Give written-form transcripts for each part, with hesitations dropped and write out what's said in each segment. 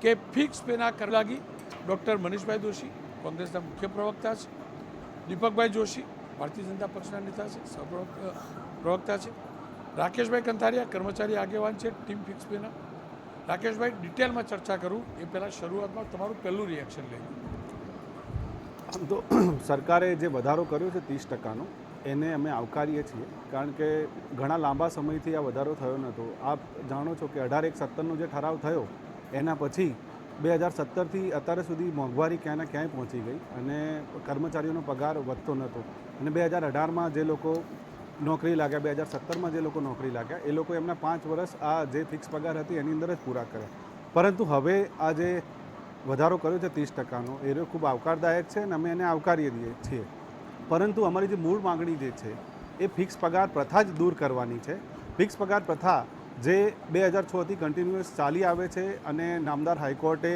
કે ફિક્સ પેના લાગી ડૉક્ટર મનીષભાઈ દોશી કોંગ્રેસના મુખ્ય પ્રવક્તા છે, દીપકભાઈ જોશી ભારતીય જનતા પક્ષના નેતા છે, પ્રવક્તા છે, રાકેશભાઈ કંથારિયા કર્મચારી આગેવાન છે ટીમ ફિક્સ પેના. રાકેશભાઈ, ડિટેલમાં ચર્ચા કરું એ પહેલાં શરૂઆતમાં તમારું પહેલું રિએક્શન લઈ. આમ તો સરકારે જે વધારો કર્યો છે 30%નો એને અમે આવકારીએ છીએ, કારણ કે ઘણા લાંબા સમયથી આ વધારો થયો નહોતો. આપ જાણો છો કે 18/1/17નો જે ઠરાવ થયો એના પછી 2017થી અત્યાર સુધી મોંઘવારી ક્યાંના ક્યાંય પહોંચી ગઈ અને કર્મચારીઓનો પગાર વધતો નહોતો. અને 2018માં જે લોકો નોકરી લાગ્યા, 2017માં જે લોકો નોકરી લાગ્યા એ લોકો એમના 5 વર્ષ આ જે ફિક્સ પગાર હતી એની અંદર જ પૂરા કર્યા. પરંતુ હવે આ જે વધારો કર્યો છે 30%નો એ ખૂબ આવકારદાયક છે અને અમે એને આવકારીએ છીએ. પરંતુ અમારી જે મૂળ માગણી જે છે એ ફિક્સ પગાર પ્રથા જ દૂર કરવાની છે. ફિક્સ પગાર પ્રથા જે 2006થી કન્ટિન્યુઅસ ચાલી આવે છે અને નામદાર હાઈકોર્ટે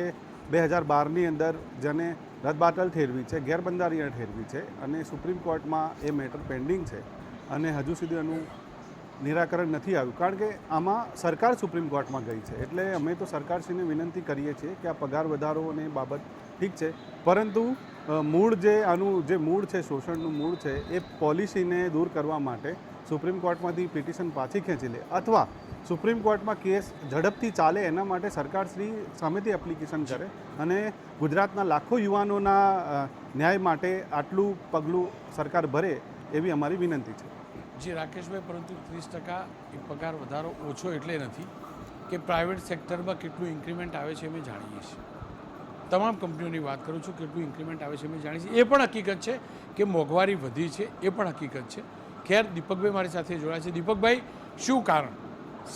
2012ની અંદર જેને રદબાતલ ઠેરવી છે, ગેરબંધારણીય ઠેરવી છે અને સુપ્રીમ કોર્ટમાં એ મેટર પેન્ડિંગ છે અને હજુ સુધી એનું નિરાકરણ નથી આવ્યું. કારણ કે આમાં સરકાર સુપ્રીમ કોર્ટમાં ગઈ છે. એટલે અમે તો સરકારશ્રીને વિનંતી કરીએ છીએ કે આ પગાર વધારોની બાબત ઠીક છે, પરંતુ મૂળ જે આનું જે મૂળ છે, શોષણનું મૂળ છે, એ પોલિસીને દૂર કરવા માટે સુપ્રીમ કોર્ટમાંથી પિટિશન પાછી ખેંચી લે અથવા સુપ્રીમ કોર્ટમાં કેસ ઝડપથી ચાલે એના માટે સરકારશ્રી સામેથી એપ્લિકેશન કરે અને ગુજરાતના લાખો યુવાનોના ન્યાય માટે આટલું પગલું સરકાર ભરે એવી અમારી વિનંતી છે. જી રાકેશભાઈ, પરંતુ 30% એ પગાર વધારો ઓછો એટલે નથી કે પ્રાઇવેટ સેક્ટરમાં કેટલું ઇન્ક્રીમેન્ટ આવે છે અમે જાણીએ છીએ. તમામ કંપનીઓની વાત કરું છું, કેટલું ઇન્ક્રીમેન્ટ આવે છે અમે જાણીએ છીએ. એ પણ હકીકત છે કે મોંઘવારી વધી છે, એ પણ હકીકત છે. ખેર, દીપકભાઈ મારી સાથે જોડાયા છે. દીપકભાઈ, શું કારણ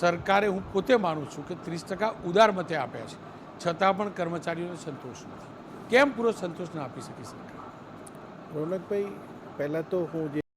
સરકારે, હું પોતે માનું છું કે 30% ઉદાર મતે આપ્યા છે, છતાં પણ કર્મચારીઓને સંતોષ નથી? કેમ પૂરો સંતોષ ના આપી શકી સરકાર? રોનકભાઈ, પહેલાં તો હું જે